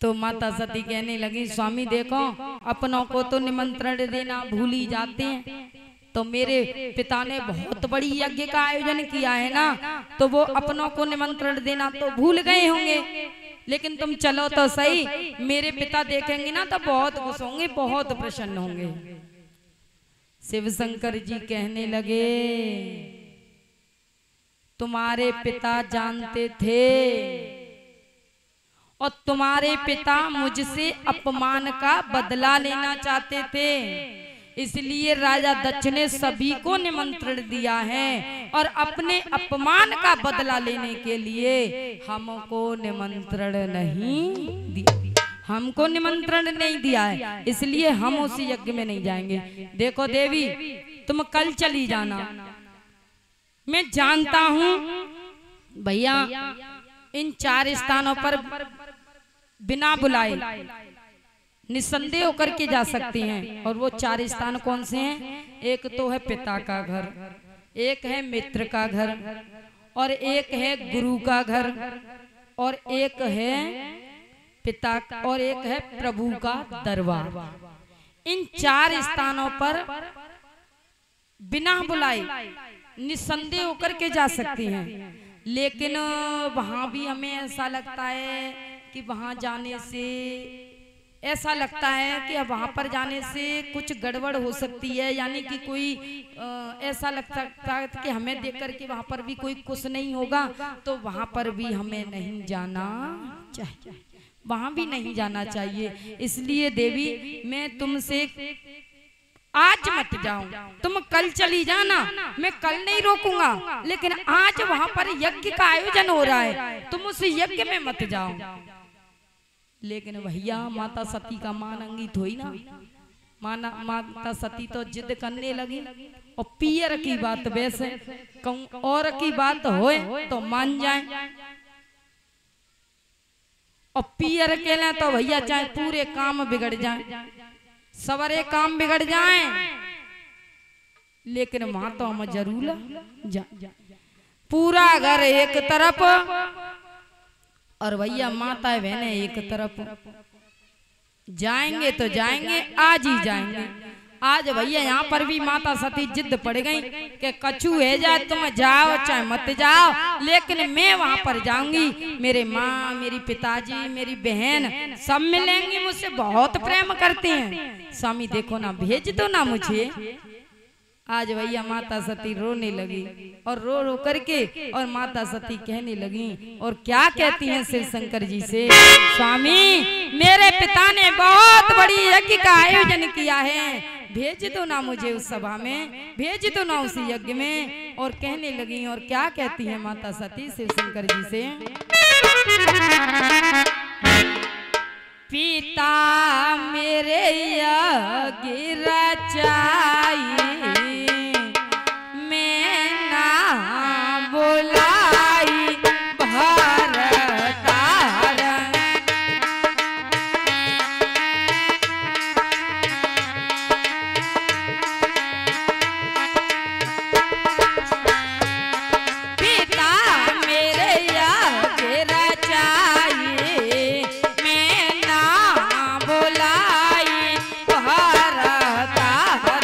तो माता सती कहने लगी, स्वामी देखो, अपनों को तो निमंत्रण देना भूल ही जाते हैं, तो मेरे पिता ने बहुत बड़ी यज्ञ का आयोजन किया है ना, तो वो अपनों को निमंत्रण देना तो भूल गए होंगे। लेकिन तुम चलो तो सही, मेरे पिता देखेंगे ना तो बहुत खुश होंगे, बहुत प्रसन्न होंगे। शिव शंकर जी कहने लगे, तुम्हारे पिता जानते थे और तुम्हारे पिता मुझसे अपमान का बदला लेना चाहते थे, इसलिए राजा दक्ष ने सभी को निमंत्रण दिया है और अपने अपमान का बदला लेने के लिए हमको निमंत्रण नहीं दिया, हमको निमंत्रण नहीं दिया है, इसलिए हम उस यज्ञ में नहीं जाएंगे। देखो देवी, तुम कल चली जाना, मैं जानता हूं भैया इन 4 स्थानों पर बिना बुलाए निसंदेह होकर के जा सकती हैं। और वो 4 स्थान कौन से हैं? एक तो है पिता का घर, एक है मित्र का घर, और एक है गुरु का घर, और एक है पिता, और एक है प्रभु का दरबार। इन 4 स्थानों पर बिना बुलाए निसंदेह होकर के जा सकती हैं। लेकिन वहां भी हमें ऐसा लगता है कि वहां जाने से, ऐसा लगता है कि अब वहां पर जाने से कुछ गड़बड़ हो सकती है, यानी कि कोई ऐसा लगता है कि हमें देख कर के वहां पर भी कोई कुछ नहीं होगा, तो वहां पर भी हमें नहीं जाना चाहिए, वहां भी नहीं जाना चाहिए। इसलिए देवी मैं तुमसे आज मत जाओ, तुम कल चली जाना, मैं कल नहीं रोकूंगा, लेकिन आज वहां पर यज्ञ का आयोजन हो रहा है, तुम उस यज्ञ में मत जाओ। लेकिन भैया माता सती का मान अंगित हुई ना, माता सती तो जिद करने लगी, और पियर की बात वैसे कहूं और की बात होए तो मान जाए, और पियर के लिए तो भैया चाहे पूरे काम बिगड़ जाए, सवरे काम बिगड़ जाए, लेकिन वहां तो हम जरूर जा। पूरा घर एक तरफ और भैया माता बहने एक तरफ, जाएंगे तो जाएंगे, आज ही जाएंगे। आज भैया यहाँ पर भी माता सती जिद पड़ गई कि कछु है जाए तुम जाओ चाहे मत जाओ, लेकिन मैं वहां पर जाऊंगी। मेरे माँ, मेरी पिताजी, मेरी बहन सब मिलेंगे, मुझसे बहुत प्रेम करते हैं, स्वामी देखो ना भेज दो ना मुझे। आज भैया माता सती रोने लगी, और रो रो करके और माता सती कहने लगी, और क्या कहती हैं शिव शंकर जी से, स्वामी मेरे पिता ने बहुत बड़ी यज्ञ का आयोजन किया है, भेज दो ना मुझे उस सभा में, भेज दो ना उस यज्ञ में। और कहने लगी, और क्या कहती है माता सती शिव शंकर जी से, पिता मेरे यज्ञ रचाई तारा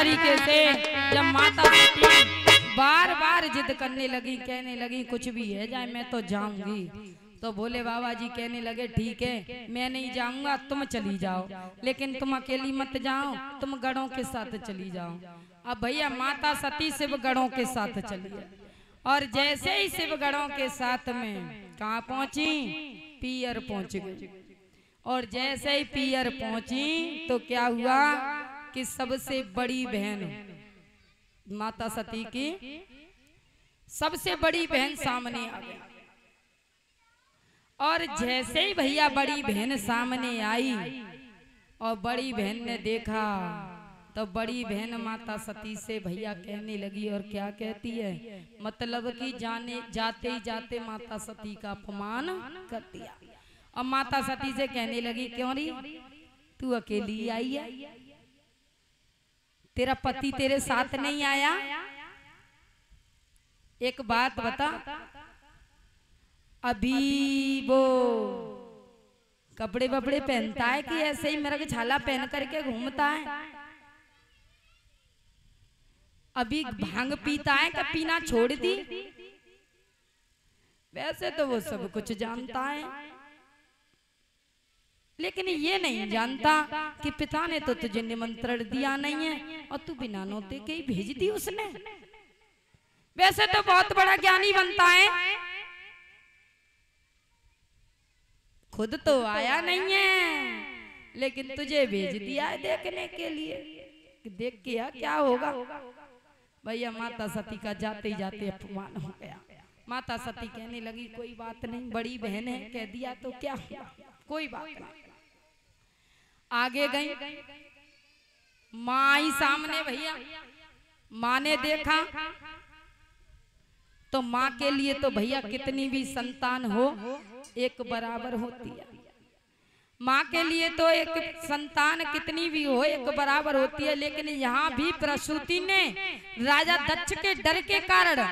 तरीके से जब माता सती बार बार जिद करने लगी, कहने लगी कुछ भी है जाए मैं तो जाऊंगी, तो भोले बाबा जी कहने लगे ठीक है मैं नहीं जाऊंगा, तुम चली जाओ, लेकिन तुम अकेली मत जाओ, तुम गणों के साथ चली जाओ। अब भैया माता सती शिव गणों के साथ चली है, और जैसे ही शिव गणों के साथ में कहाँ पहुंची, पियर पहुंच गई। और जैसे ही पियर पहुंची तो क्या हुआ कि सबसे बड़ी बहन माता सती की सबसे बड़ी बहन सामने आ गई। और जैसे ही भैया बड़ी बहन सामने आई और बड़ी बहन ने देखा तो बड़ी बहन माता सती से भैया कहने लगी, और क्या कहती है, मतलब कि जाने जाते ही जाते माता सती का अपमान कर दिया। और माता सती से कहने लगी क्यों रही तू अकेली आई है, तेरा पति तेरे साथ नहीं आया? एक बात बता, अभी वो कपड़े वपड़े पहनता है कि ऐसे ही मेरा छाला पहन करके घूमता है? अभी भांग पीता है कि पीना छोड़ दी? वैसे तो वो सब कुछ जानता है, लेकिन ये नहीं जानता कि पिता ने तो तुझे निमंत्रण दिया नहीं है और तू बिना नोते के ही भेज दी उसने। वैसे तो बहुत बड़ा ज्ञानी बनता है, खुद तो आया नहीं है, लेकिन तुझे भेज दिया है देखने के लिए, देख के क्या होगा। भैया माता सती का जाते ही जाते अपमान हो गया। माता सती कहने लगी कोई बात नहीं, बड़ी बहन है, कह दिया तो क्या हुआ, कोई बात नहीं। आगे गई माँ ही सामने, भैया माँ ने देखा तो माँ के लिए तो भैया कितनी भी संतान हो एक बराबर होती है। माँ के लिए तो एक संतान कितनी भी हो एक बराबर होती है, लेकिन यहाँ भी प्रसूति ने राजा दक्ष के डर के कारण,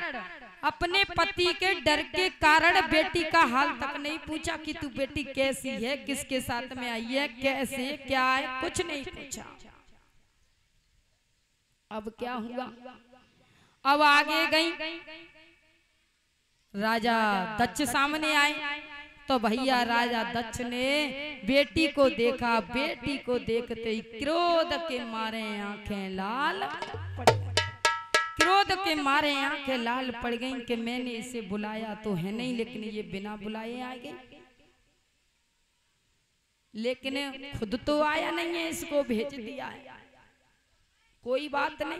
अपने पति के डर के कारण बेटी का हाल तक नहीं पूछा कि तू बेटी कैसी है, किसके साथ में आई है, कैसे क्या है, कुछ नहीं पूछा। अब क्या हुआ, अब आगे गई, राजा दक्ष सामने आए तो भैया राजा दक्ष ने बेटी को देखा, बेटी को देखते ही क्रोध के मारे आंखें लाल पड़ गई, क्रोध के मारे आंखें लाल पड़ गईं कि मैंने इसे बुलाया तो है नहीं, लेकिन ये बिना बुलाए आ गई, लेकिन खुद तो आया नहीं है, इसको भेज दिया है। कोई बात नहीं,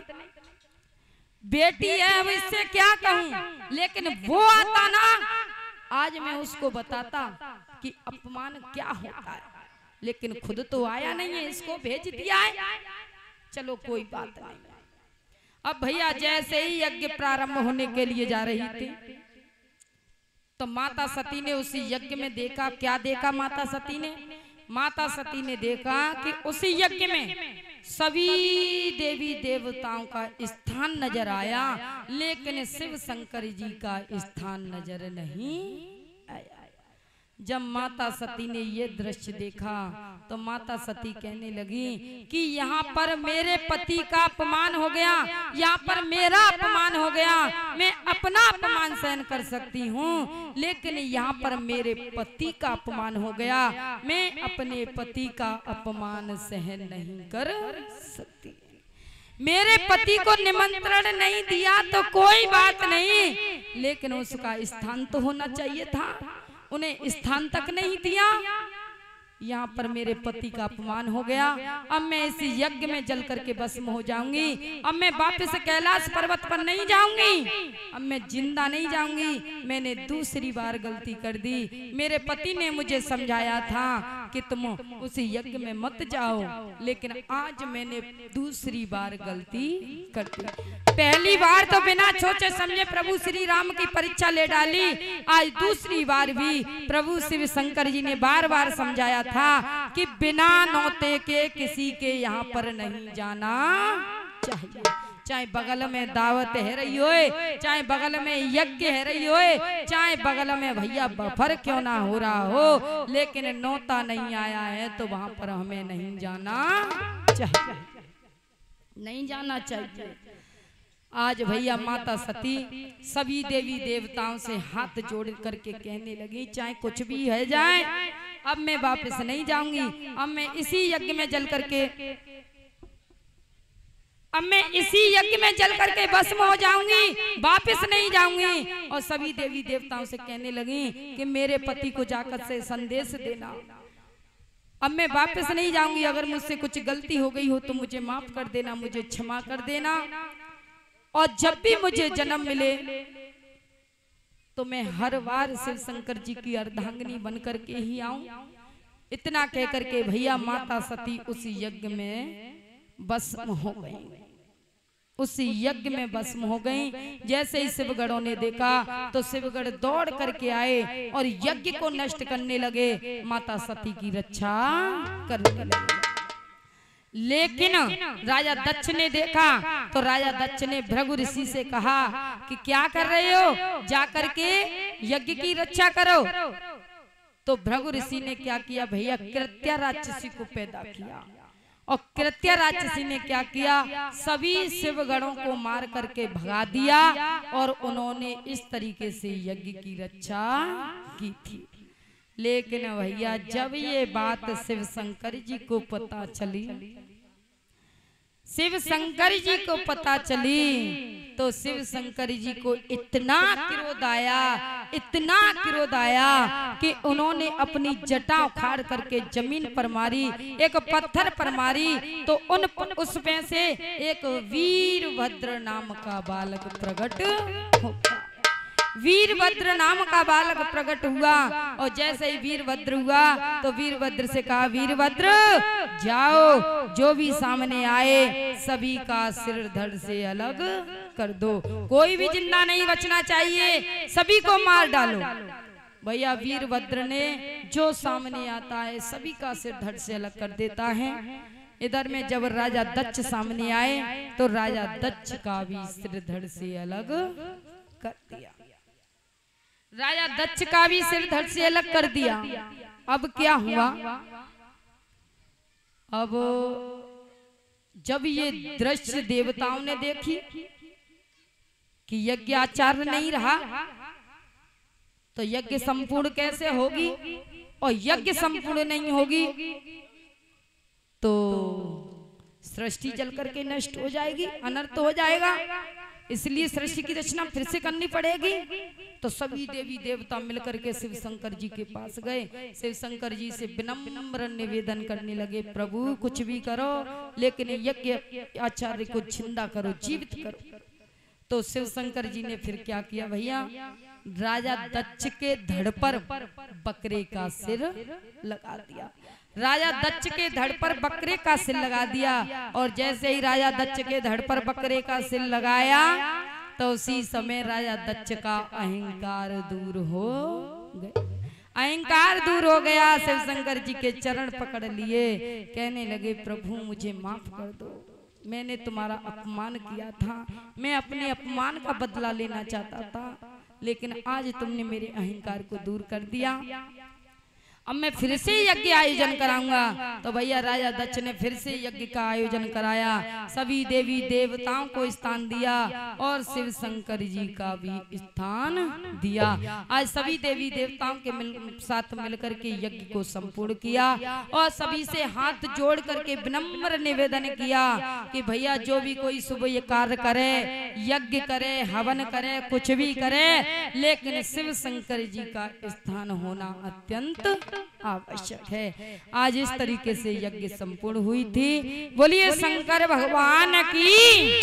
बेटी है अब इससे क्या कहूं, लेकिन वो आता ना आज मैं उसको बताता कि अपमान क्या होता है, लेकिन खुद तो आया नहीं है, इसको भेज दिया है, चलो कोई बात नहीं। अब भैया जैसे ही यज्ञ प्रारंभ होने के लिए जा रही थी तो माता सती ने उसी यज्ञ में देखा, क्या देखा माता सती ने, माता सती ने देखा कि उसी यज्ञ में सभी देवी देवताओं का स्थान नजर आया, लेकिन शिव शंकर जी का स्थान नजर नहीं आया। जब माता सती ने ये दृश्य देखा तो माता सती कहने लगी कि यहाँ पर मेरे पति का अपमान हो गया, यहाँ पर मेरा अपमान हो गया, मैं अपना अपमान सहन कर सकती हूँ, लेकिन यहाँ पर मेरे पति का अपमान हो गया, मैं अपने पति का अपमान सहन नहीं कर सकती। मेरे पति को निमंत्रण नहीं दिया तो कोई बात नहीं, लेकिन उसका स्थान तो होना चाहिए था, उन्हें स्थान तक नहीं दिया, यहाँ पर मेरे पति का अपमान हो गया। अब मैं इस यज्ञ में जल करके भस्म हो जाऊंगी, अब मैं वापस कैलाश पर्वत पर नहीं जाऊंगी, अब मैं जिंदा नहीं जाऊंगी। मैंने दूसरी बार गलती कर दी, मेरे पति ने मुझे समझाया था कि तुम उस यज्ञ में मत जाओ, लेकिन आज मैंने दूसरी बार गलती कर दी। पहली बार तो बिना सोचे समझे प्रभु श्री राम की परीक्षा ले डाली, आज दूसरी बार भी प्रभु शिव शंकर जी ने बार बार समझाया था कि बिना नौते के किसी के यहाँ पर नहीं जाना चाहिए, चाहे बगल में दावत है रही होए, चाहे बगल में यज्ञ है रही होए, चाहे बगल में भैया बफर क्यों ना हो रहा हो, लेकिन नौता नहीं आया है तो वहां पर हमें नहीं जाना चाहिए। नहीं जाना चाहिए। आज भैया माता सती सभी देवी देवताओं से हाथ जोड़ करके कहने लगी, चाहे कुछ भी है जाए, अब मैं वापस नहीं जाऊंगी। अब मैं इसी यज्ञ में जल करके भस्म हो जाऊंगी, वापस नहीं जाऊंगी। और सभी देवी देवताओं से कहने लगी कि मेरे पति को जाकर से संदेश देना, अब मैं वापस नहीं जाऊंगी। अगर मुझसे कुछ गलती हो गई हो तो मुझे माफ कर देना, मुझे क्षमा कर देना। और जब भी मुझे जन्म मिले तो मैं हर बार शिव शंकर जी की अर्धांगिनी बन करके ही आऊं। इतना कह करके भैया माता सती उस यज्ञ में भस्म हो गई, उस यज्ञ में भस्म हो गई। जैसे ही शिवगणों ने देखा तो शिवगण दौड़ करके आए और यज्ञ को नष्ट करने लगे, माता सती की रक्षा करने लगे। लेकिन राजा दक्ष ने देखा तो राजा दक्ष ने भृगु ऋषि से कहा कि क्या कर रहे हो, जाकर के यज्ञ की रक्षा करो। तो भृगु ऋषि ने क्या किया भैया, कृत्या राक्षसी को पैदा किया। और कृत्या राक्षसी ने क्या किया, सभी शिवगणों को मार करके भगा दिया और उन्होंने इस तरीके से यज्ञ की रक्षा की थी। लेकिन भैया जब ये बात शिव शंकर जी को पता चली, शिव शंकर जी को पता चली तो शिव शंकर जी को इतना क्रोध आया, इतना क्रोध आया कि उन्होंने अपनी जटा उखाड़ करके जमीन पर मारी, एक पत्थर पर मारी। तो उसमें से एक वीरभद्र नाम का बालक प्रकट होगा। वीरभद्र नाम का बालक प्रकट हुआ और जैसे ही वीरभद्र हुआ तो वीरभद्र से कहा, वीरभद्र जाओ, जो भी सामने आए सभी का सिर धड़ से अलग कर दो, कोई भी जिंदा नहीं बचना चाहिए, सभी को मार डालो। भैया वीरभद्र ने जो सामने आता है सभी का सिर धड़ से अलग कर देता है। इधर में जब राजा दक्ष सामने आए तो राजा दक्ष का भी सिर धड़ से अलग कर दिया, राजा दक्ष का भी सिर धड़ से अलग कर दिया। अब क्या हुआ, अब जब ये दृश्य देवताओं ने देखी कि यज्ञ आचार्य नहीं रहा तो यज्ञ संपूर्ण कैसे होगी, और यज्ञ संपूर्ण नहीं होगी तो सृष्टि जल करके नष्ट हो जाएगी, अनर्थ हो जाएगा। इसलिए सृष्टि की रचना फिर से करनी पड़ेगी। तो सभी देवी देवता मिलकर के शिव शंकर जी के पास गए, शिव शंकर जी से विनम्र निवेदन करने लगे, प्रभु कुछ भी करो लेकिन यज्ञ आचार्य को जिंदा करो, जीवित करो। तो शिव शंकर जी ने फिर क्या किया भैया, राजा दक्ष के धड़ पर बकरे का सिर लगा दिया, राजा दक्ष के धड़ पर बकरे का सिर लगा दिया। और जैसे ही राजा दक्ष के धड़ पर बकरे का सिर लगाया तो उसी समय राजा दक्ष का अहंकार दूर हो गया, अहंकार दूर हो गया। शिव शंकर जी के चरण पकड़ लिए, कहने लगे प्रभु मुझे माफ कर दो, मैंने तुम्हारा अपमान किया था, मैं अपने अपमान का बदला लेना चाहता था, लेकिन आज तुमने मेरे अहंकार को दूर कर दिया। अब मैं फिर से यज्ञ आयोजन कराऊंगा। तो भैया राजा दक्ष ने फिर से यज्ञ का आयोजन कराया, सभी देवी देवताओं को स्थान दिया और शिव शंकर जी का भी स्थान दिया। आज सभी देवी देवताओं के साथ मिलकर के यज्ञ को संपूर्ण किया और सभी से हाथ जोड़ करके विनम्र निवेदन किया कि भैया जो भी कोई शुभ कार्य करे, यज्ञ करे, हवन करे, कुछ भी करे, लेकिन शिव शंकर जी का स्थान होना अत्यंत आवश्यक है। आज इस तरीके से यज्ञ संपूर्ण हुई थी। बोलिए शंकर भगवान की,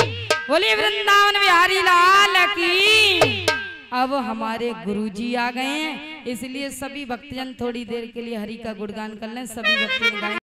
बोलिए वृंदावन बिहारी लाल की। अब हमारे गुरुजी आ गए हैं, इसलिए सभी भक्तजन थोड़ी देर के लिए हरि का गुणगान कर लें। सभी भक्तजन गाएं।